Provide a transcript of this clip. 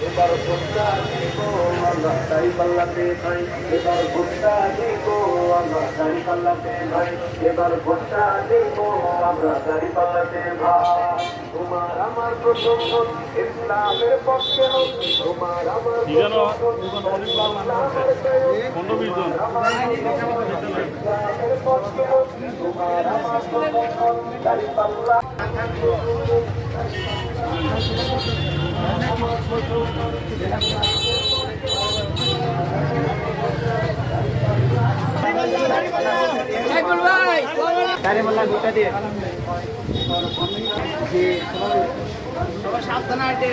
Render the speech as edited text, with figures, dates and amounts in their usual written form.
এবার ভোটটা দিব আমরা দাড়ি পাল্লাতে ভাই, এবার ভোটটা দিব আমরা দাড়ি পাল্লাতে ভাই, এবার ভোটটা দিব আমরা দাড়ি পাল্লাতে ভাই। তোমার আমার প্রথম ভোট ইসলামের পক্ষে হোক, তোমার আমার ইসলামের পক্ষে হোক, তোমার আমার প্রথম ভোট দাড়ি পাল্লা। সাবধানে